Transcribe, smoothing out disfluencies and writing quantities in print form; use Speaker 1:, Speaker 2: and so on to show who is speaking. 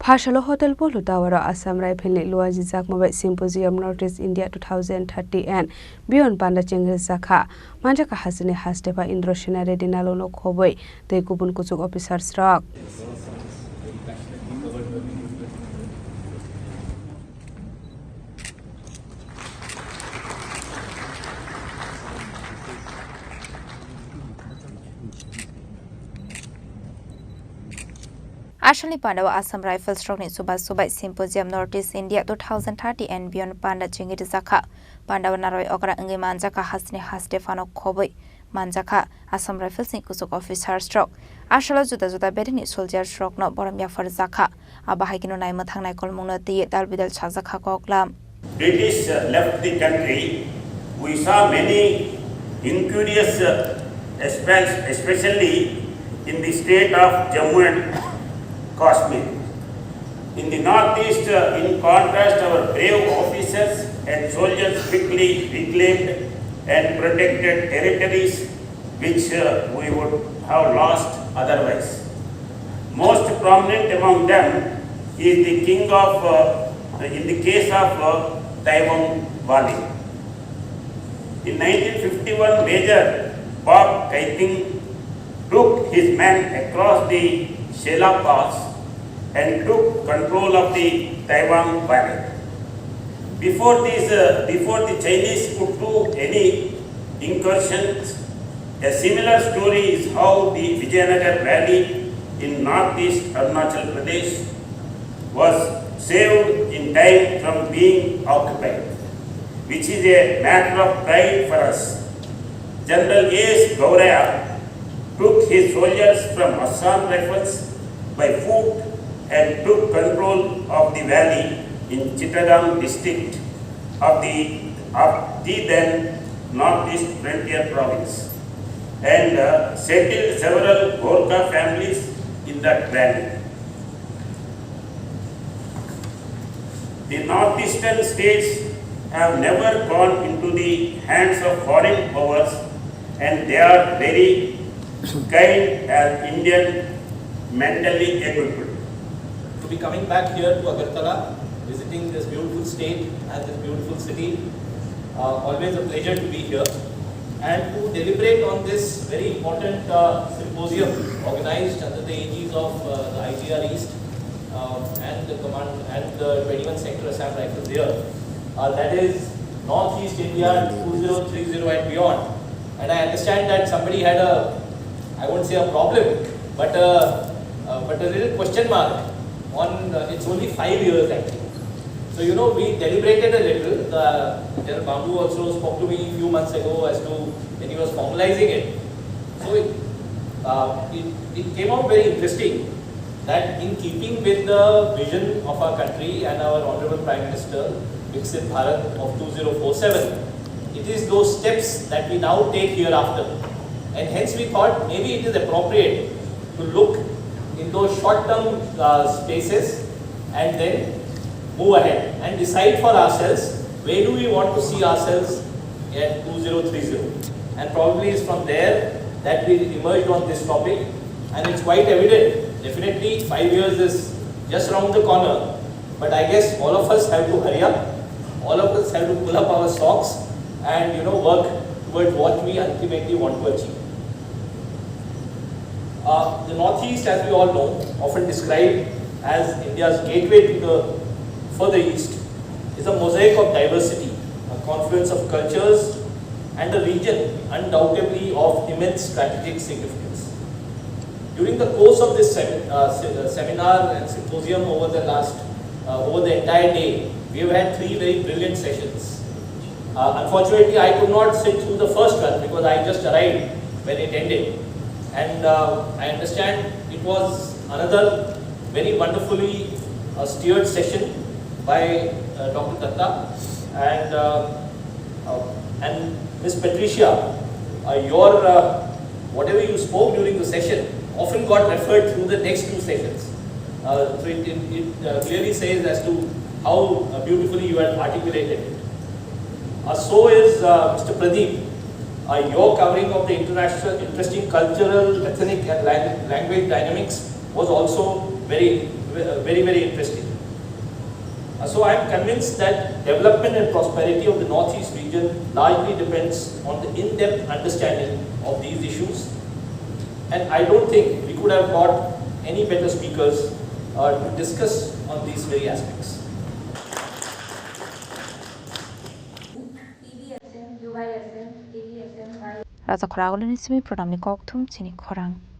Speaker 1: Phashalo Hotel Polo Tower Assam Rifle Rwjakha Mobile Symposium Northeast India 2030 and beyond Panda Rwjakha Rwjakha Hasine Hastepa Indroshina Redinalo no Khoboi the Kubun Kusuk officers rock.
Speaker 2: Ashali Panda Assam Rifle Strong Subas Symposium Northeast India 2030 and beyond Panda Chengwi Rwjakha Panda Naroi Okra Ngi Rwjakha Hasne Hastefano Khoboi Rwjakha Assam Rifle Sing Kusuk officer stroke Ashala Juda Bedini soldier stroke no Boramya for Rwjakha Abahikino Naima Thangnai Kolmuna Ti Dalbidal Chazakha Koklam.
Speaker 3: British left the country. We saw many incurious especially in the state of Jammu and Kashmir. In the northeast, in contrast, our brave officers and soldiers quickly reclaimed and protected territories which we would have lost otherwise. Most prominent among them is the king of, in the case of Taiwan Valley. In 1951, Major Bob Kaiting took his men across the Shela Pass and took control of the Taiwan Valley. Before the Chinese could do any incursions, a similar story is how the Rwjakha Valley in northeast Arunachal Pradesh was saved in time from being occupied, which is a matter of pride for us. General A.S. Gauraya took his soldiers from Assam Rifles by foot and took control of the valley in Chittagong district of the then Northeast Frontier Province and settled several Rwjakha families in that valley. The northeastern states have never gone into the hands of foreign powers and they are very kind and Indian mentally equipped.
Speaker 4: To be coming back here to Agartala, visiting this beautiful state and this beautiful city, always a pleasure to be here and to deliberate on this very important symposium organized under the aegis of the IGR East and the command and the 21 sector Assam Rifles here. That is Northeast India 2030 and beyond. And I understand that somebody had I won't say a problem, but a little question mark on it's only 5 years actually. So we deliberated a little. General Bambu also spoke to me a few months ago as to when he was formalizing it. So it came out very interesting that in keeping with the vision of our country and our Honorable Prime Minister, Viksit Bharat of 2047, it is those steps that we now take hereafter. And hence we thought maybe it is appropriate to look in those short-term spaces and then move ahead and decide for ourselves where do we want to see ourselves at 2030. And probably it's from there that we emerged on this topic, and it's quite evident. Definitely 5 years is just around the corner, but I guess all of us have to hurry up. All of us have to pull up our socks and work towards what we ultimately want to achieve. The Northeast, as we all know, often described as India's gateway to the further east, is a mosaic of diversity, a confluence of cultures, and a region undoubtedly of immense strategic significance. During the course of this seminar and symposium over the entire day, we have had 3 very brilliant sessions. Unfortunately, I could not sit through the first one because I just arrived when it ended. And I understand it was another very wonderfully steered session by Dr. Datta and Ms. Patricia. Your whatever you spoke during the session often got referred through the next 2 sessions. So it clearly says as to how beautifully you had articulated it. So is Mr. Pradeep. Your covering of the interesting cultural, ethnic and language dynamics was also very very interesting. So I am convinced that development and prosperity of the Northeast region largely depends on the in-depth understanding of these issues, and I don't think we could have got any better speakers to discuss on these very aspects.
Speaker 2: Rwjakha Khorang Chini Khorang.